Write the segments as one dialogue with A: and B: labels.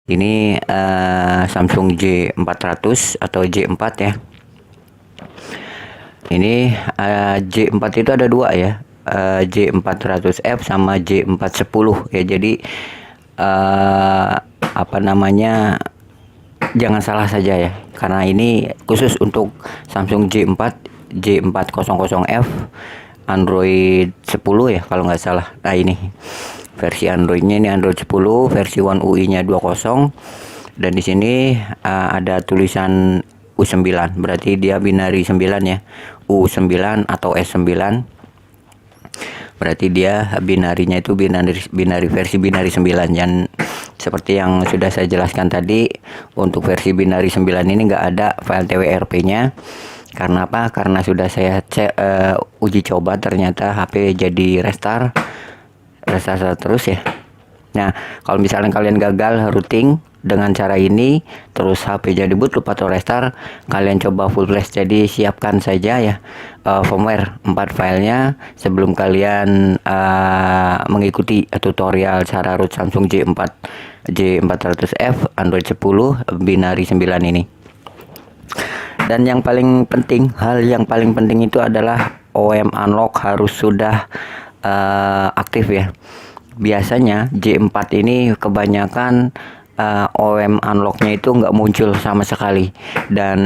A: Ini Samsung J400 atau J4 ya. Ini J4 itu ada dua ya, J400F sama J410 ya. Jadi apa namanya, jangan salah saja ya, karena ini khusus untuk Samsung J400F Android 10 ya kalau nggak salah. Nah ini versi Androidnya, ini Android 10 versi One UI-nya 20, dan di sini ada tulisan U9, berarti dia binary 9 ya, U9 atau S9, berarti dia binarinya itu binari versi binary 9. Dan seperti yang sudah saya jelaskan tadi, untuk versi binary 9 ini nggak ada file TWRP-nya. Karena apa? Karena sudah saya cek uji coba, ternyata HP jadi restart terus ya. Nah, kalau misalnya kalian gagal routing dengan cara ini, terus HP jadi bootloop atau restart, kalian coba full flash. Jadi siapkan saja ya firmware 4 filenya sebelum kalian mengikuti tutorial cara root Samsung J400F Android 10 binary 9 ini. Dan yang paling penting, hal yang paling penting itu adalah OEM unlock harus sudah aktif ya. Biasanya J4 ini kebanyakan OEM unlocknya itu nggak muncul sama sekali, dan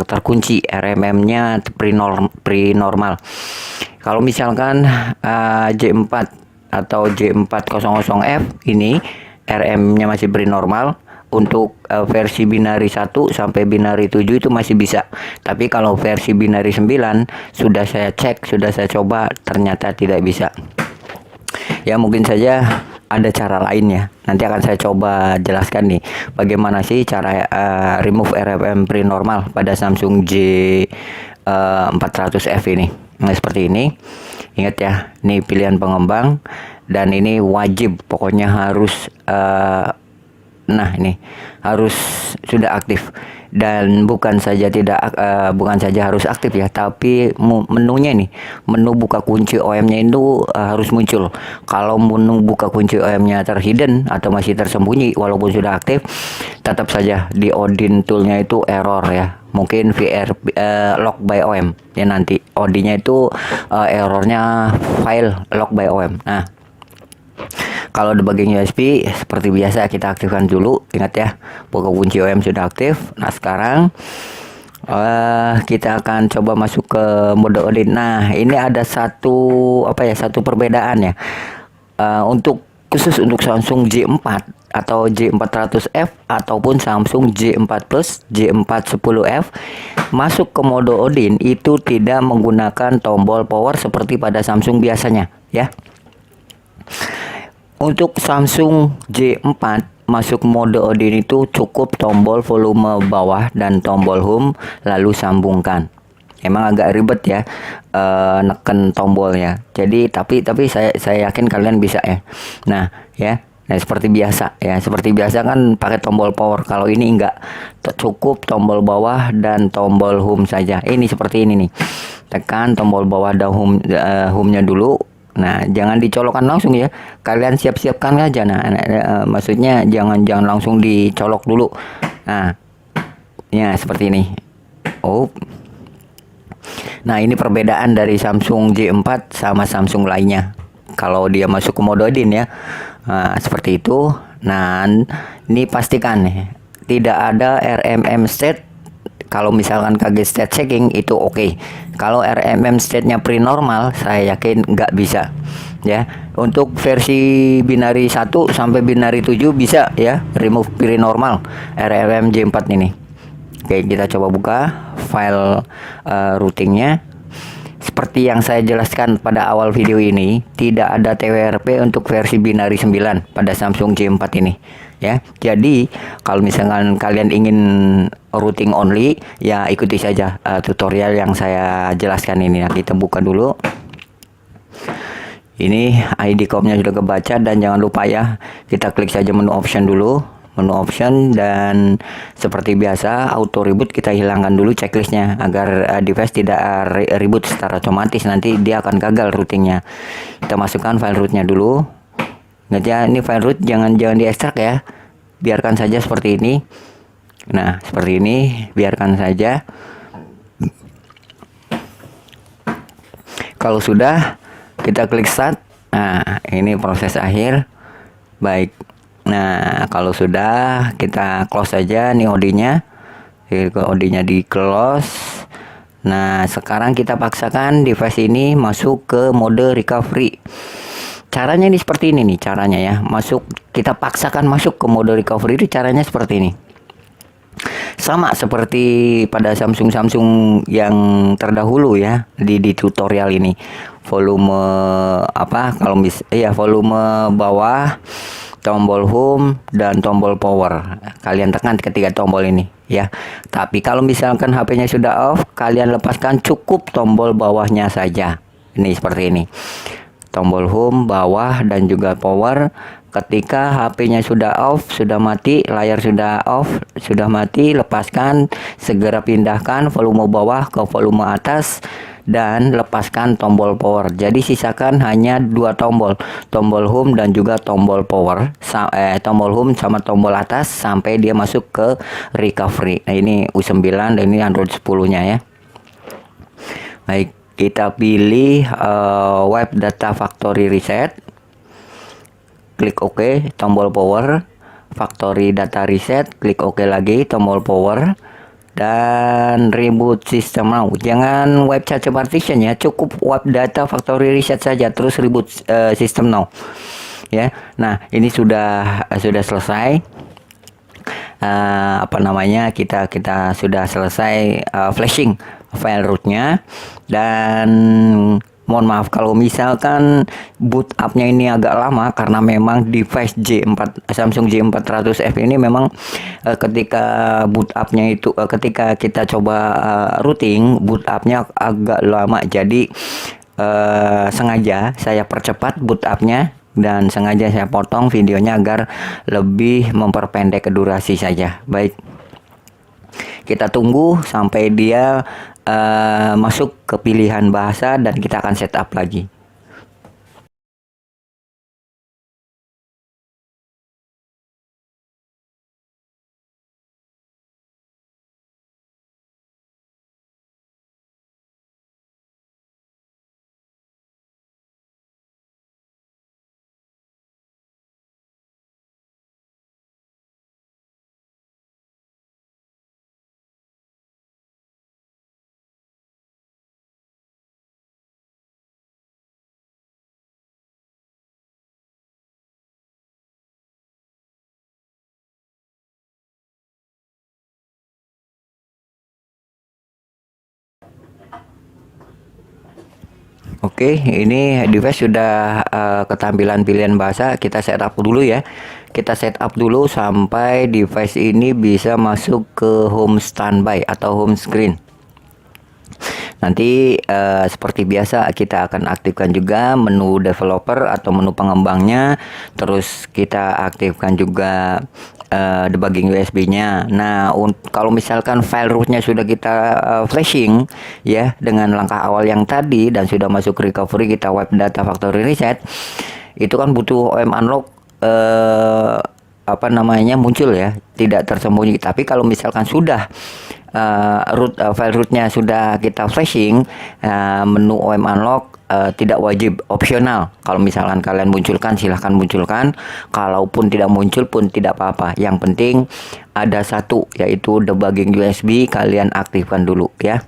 A: terkunci RMM-nya pre-normal. Kalau misalkan J4 atau J400F ini RM-nya masih pre-normal, untuk versi binary 1 sampai binary 7 itu masih bisa. Tapi kalau versi binary 9 sudah saya cek, sudah saya coba, ternyata tidak bisa. Ya mungkin saja ada cara lainnya. Nanti akan saya coba jelaskan nih bagaimana sih cara remove RMM pre-normal pada Samsung J400F ini. Nah seperti ini. Ingat ya, ini pilihan pengembang dan ini wajib, pokoknya harus nah ini harus sudah aktif. Dan bukan saja harus aktif ya, tapi menunya nih, menu buka kunci OEM-nya itu harus muncul. Kalau menu buka kunci OEM-nya terhidden atau masih tersembunyi walaupun sudah aktif, tetap saja di Odin toolnya itu error ya. Mungkin VR lock by OEM ya, nanti Odin-nya itu errornya file lock by OEM. Nah, kalau debugging USB seperti biasa kita aktifkan dulu. Ingat ya, buka kunci OEM sudah aktif. Nah sekarang kita akan coba masuk ke mode Odin. Nah ini ada satu perbedaan ya, khusus untuk Samsung J4 atau J400F ataupun Samsung J4 Plus, J410F masuk ke mode Odin itu tidak menggunakan tombol power seperti pada Samsung biasanya ya. Untuk Samsung J4 masuk mode Odin itu cukup tombol volume bawah dan tombol home lalu sambungkan. Emang agak ribet ya neken tombolnya. Jadi tapi saya yakin kalian bisa ya. Nah, ya. Nah, seperti biasa ya. Seperti biasa kan pakai tombol power. Kalau ini enggak, cukup tombol bawah dan tombol home saja. Ini seperti ini nih. Tekan tombol bawah dan home-nya dulu. Nah, jangan dicolokkan langsung ya. Kalian siap-siapkan aja. Nah, maksudnya jangan langsung dicolok dulu. Nah, ya seperti ini. Oh. Nah, ini perbedaan dari Samsung J4 sama Samsung lainnya. Kalau dia masuk ke mode Odin ya. Nah, seperti itu. Nah, ini pastikan tidak ada RMM state. Kalau misalkan kaget state checking itu oke. Kalau RMM state-nya pre-normal, saya yakin nggak bisa ya. Untuk versi binary 1 sampai binary 7 bisa ya, remove pre-normal RMM J4 ini. Oke, kita coba buka file routingnya. Seperti yang saya jelaskan pada awal video ini, tidak ada TWRP untuk versi binary 9 pada Samsung J4 ini ya. Jadi kalau misalkan kalian ingin routing only ya, ikuti saja tutorial yang saya jelaskan ini. Nah, kita buka dulu. Ini ID COM-nya sudah kebaca, dan jangan lupa ya, kita klik saja menu option dulu. Menu option, dan seperti biasa auto reboot kita hilangkan dulu checklistnya agar device tidak reboot secara otomatis, nanti dia akan gagal routingnya. Kita masukkan file rootnya dulu. Ingat ya, ini file root jangan diekstrak ya. biarkan saja seperti ini. Nah, seperti ini, biarkan saja. Kalau sudah, kita klik start. Nah, ini proses akhir. Baik. Nah, kalau sudah, kita close saja nih OD-nya. OD-nya di close. Nah, sekarang kita paksakan device ini masuk ke mode recovery. Caranya ini seperti ini nih, caranya ya. Kita paksakan masuk ke mode recovery itu caranya seperti ini. Sama seperti pada Samsung yang terdahulu ya di tutorial ini. Volume volume bawah, tombol home dan tombol power. Kalian tekan ketiga tombol ini ya. Tapi kalau misalkan HP-nya sudah off, kalian lepaskan cukup tombol bawahnya saja. Ini seperti ini. Tombol home, bawah dan juga power. Ketika HP-nya sudah off, sudah mati, layar sudah off, sudah mati, lepaskan, segera pindahkan volume bawah ke volume atas dan lepaskan tombol power. Jadi sisakan hanya dua tombol, tombol home dan juga tombol power. Tombol home sama tombol atas sampai dia masuk ke recovery. Nah, ini U9 dan ini Android 10-nya ya. Baik, kita pilih Web Data Factory Reset. Klik OK, tombol power. Factory Data Reset, klik OK lagi, tombol power. Dan reboot system now. Jangan web charge partition ya, cukup Web Data Factory Reset saja, terus reboot system now. Ya, nah ini sudah selesai. Kita sudah selesai flashing file rootnya. Dan mohon maaf kalau misalkan boot up-nya ini agak lama karena memang device Samsung J400F ini memang ketika boot up-nya itu ketika kita coba routing, boot up-nya agak lama. Jadi sengaja saya percepat boot up-nya dan sengaja saya potong videonya agar lebih memperpendek durasi saja. Baik, kita tunggu sampai dia masuk ke pilihan bahasa dan kita akan setup lagi. Oke, ini device sudah ketampilan pilihan bahasa. Kita setup dulu ya. Kita setup dulu sampai device ini bisa masuk ke home standby atau home screen. Nanti seperti biasa kita akan aktifkan juga menu developer atau menu pengembangnya. Terus kita aktifkan juga debugging USB-nya. Nah, kalau misalkan file rootnya sudah kita flashing ya dengan langkah awal yang tadi dan sudah masuk recovery, kita Web Data Factory Reset, itu kan butuh OM unlock muncul ya, tidak tersembunyi. Tapi kalau misalkan sudah file rootnya sudah kita flashing, menu OM unlock tidak wajib, opsional. Kalau misalkan kalian munculkan, silahkan munculkan. Kalaupun tidak muncul pun tidak apa-apa. Yang penting ada satu, yaitu debugging USB, kalian aktifkan dulu ya.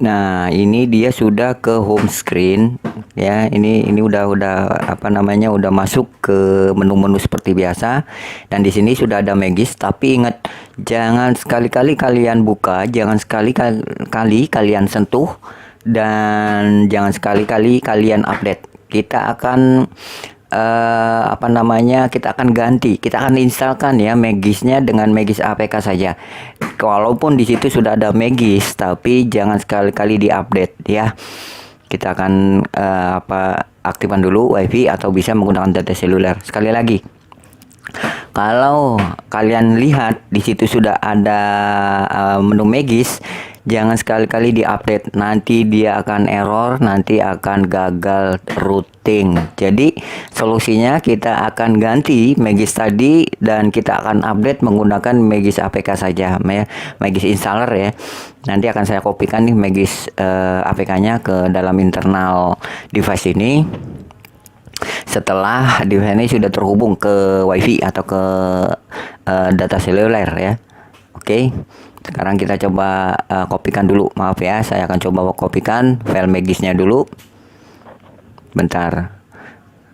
A: Nah, ini dia sudah ke home screen ya. Ini udah apa namanya, udah masuk ke menu-menu seperti biasa. Dan di sini sudah ada Magis, tapi ingat jangan sekali-kali kalian buka, jangan sekali-kali kalian sentuh, dan jangan sekali-kali kalian update. Kita akan apa namanya, kita akan ganti, kita akan instalkan ya Magisnya dengan Magis APK saja. Walaupun di situ sudah ada Magis, tapi jangan sekali-kali diupdate ya. Kita akan aktifkan dulu WiFi atau bisa menggunakan data seluler. Sekali lagi, kalau kalian lihat di situ sudah ada menu Magis, jangan sekali-kali diupdate, nanti dia akan error, nanti akan gagal routing. Jadi solusinya kita akan ganti Magis tadi dan kita akan update menggunakan Magis APK saja ya, Magis installer ya. Nanti akan saya kopikan nih Magis APK-nya ke dalam internal device ini. Setelah device ini sudah terhubung ke WiFi atau ke data seluler ya. Oke. Sekarang kita coba kopikan dulu. Maaf ya, saya akan coba kopikan file Magisnya dulu. Bentar.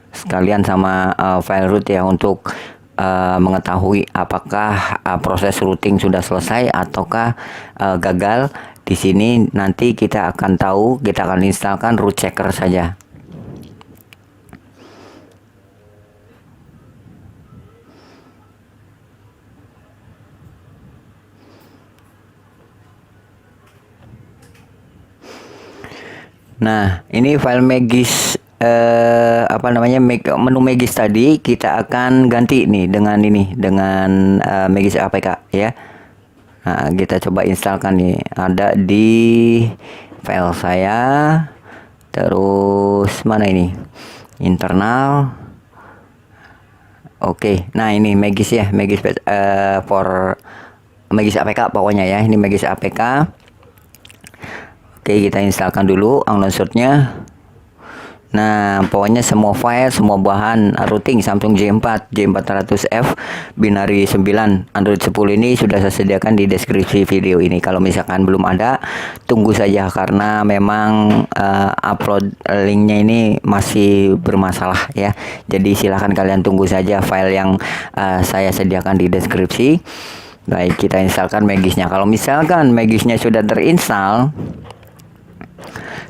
A: Sekalian sama file root ya, untuk mengetahui apakah proses routing sudah selesai ataukah gagal. Di sini nanti kita akan tahu, kita akan instalkan root checker saja. Nah, ini file Magis apa namanya, menu Magis tadi kita akan ganti nih dengan ini, dengan Magis APK ya. Nah, kita coba instalkan nih, ada di file saya. Terus mana ini? Internal. Oke. Nah, ini Magis ya, Magis for Magis APK pokoknya ya. Ini Magis APK. Oke, kita instalkan dulu Unsure-nya. Nah, pokoknya semua file, semua bahan routing Samsung J4, J400F, binary 9, Android 10 ini sudah saya sediakan di deskripsi video ini. Kalau misalkan belum ada, tunggu saja karena memang upload linknya ini masih bermasalah ya. Jadi silahkan kalian tunggu saja file yang saya sediakan di deskripsi. Baik, kita instalkan Magisnya. Kalau misalkan Magisnya sudah terinstall,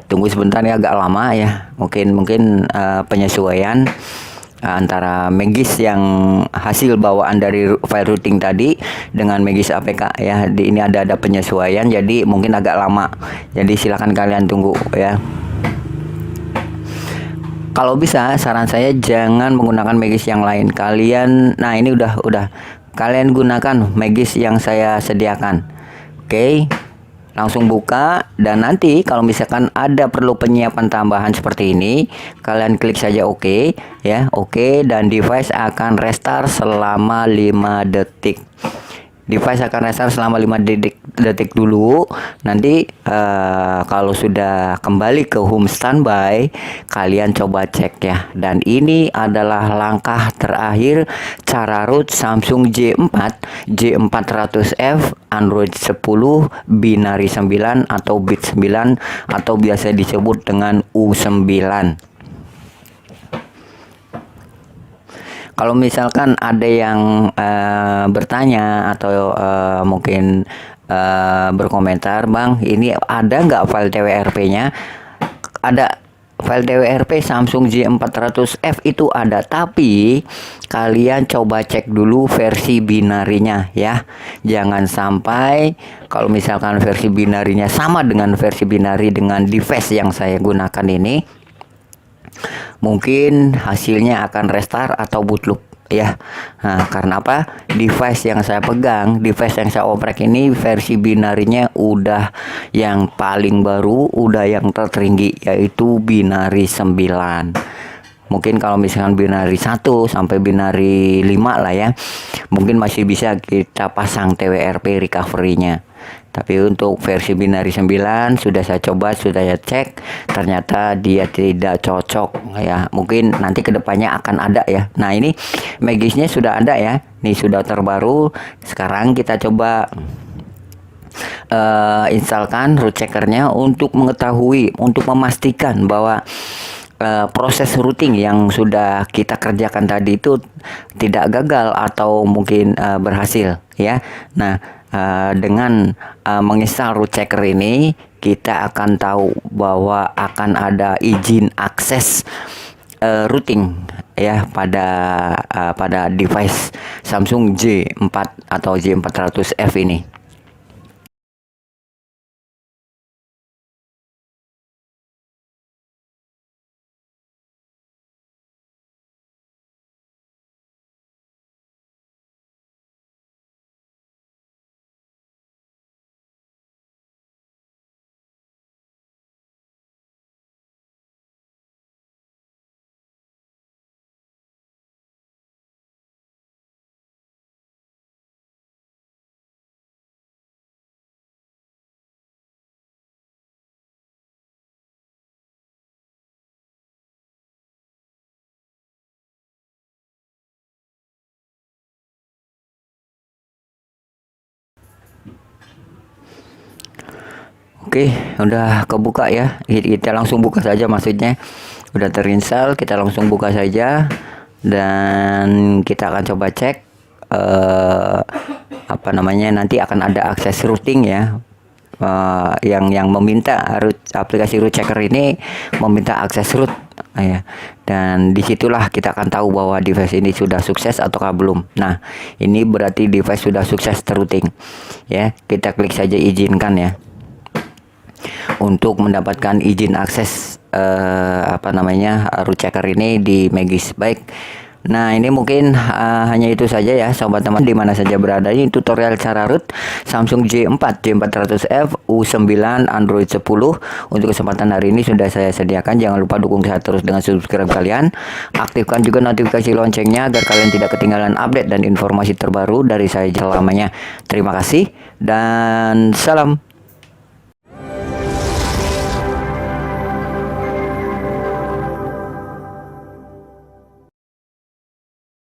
A: tunggu sebentar ya, agak lama ya, mungkin penyesuaian antara Magis yang hasil bawaan dari file routing tadi dengan Magis APK ya. Ini ada penyesuaian, jadi mungkin agak lama, jadi silahkan kalian tunggu ya. Kalau bisa saran saya jangan menggunakan Magis yang lain kalian. Nah, ini udah kalian gunakan Magis yang saya sediakan. Oke. Langsung buka, dan nanti kalau misalkan ada perlu penyiapan tambahan seperti ini, kalian klik saja oke ya, oke, dan device akan restart selama 5 detik. Device akan restart selama 5 detik dulu. Nanti kalau sudah kembali ke home standby, kalian coba cek ya. Dan ini adalah langkah terakhir cara root Samsung J400F Android 10 binary 9 atau bit 9 atau biasa disebut dengan U9. Kalau misalkan ada yang bertanya atau mungkin berkomentar, Bang, ini ada nggak file TWRP-nya? Ada file TWRP Samsung J400F itu ada, tapi kalian coba cek dulu versi binarinya ya. Jangan sampai kalau misalkan versi binarinya sama dengan versi binari dengan device yang saya gunakan ini, mungkin hasilnya akan restart atau bootloop ya. Nah, karena apa? Device yang saya pegang, device yang saya oprek ini versi binarinya udah yang paling baru, udah yang tertinggi, yaitu binary 9. Mungkin kalau misalkan binary 1 sampai binary 5 lah ya, mungkin masih bisa kita pasang TWRP recovery-nya. Tapi untuk versi binary 9 sudah saya coba, sudah saya cek, ternyata dia tidak cocok ya. Mungkin nanti kedepannya akan ada ya. Nah, ini Magisnya sudah ada ya. Ini sudah terbaru. Sekarang kita coba instalkan root checkernya untuk mengetahui, untuk memastikan bahwa proses routing yang sudah kita kerjakan tadi itu tidak gagal atau mungkin berhasil ya. Nah, dengan menginstal root checker ini kita akan tahu bahwa akan ada izin akses routing ya pada device Samsung J4 atau J400F ini. Oke, udah kebuka ya. Kita langsung buka saja, maksudnya udah terinstall, kita langsung buka saja dan kita akan coba cek apa namanya, nanti akan ada akses routing ya. Yang meminta aplikasi root checker ini meminta akses root ya, dan disitulah kita akan tahu bahwa device ini sudah sukses ataukah belum. Nah, ini berarti device sudah sukses terrouting ya. Kita klik saja izinkan ya untuk mendapatkan izin akses apa namanya, root checker ini di Magis. Baik. Nah, ini mungkin hanya itu saja ya sobat teman, di mana saja berada. Ini tutorial cara root Samsung J4, J400F, U9, Android 10. Untuk kesempatan hari ini sudah saya sediakan. Jangan lupa dukung saya terus dengan subscribe kalian. Aktifkan juga notifikasi loncengnya agar kalian tidak ketinggalan update dan informasi terbaru dari saya selamanya. Terima kasih dan salam.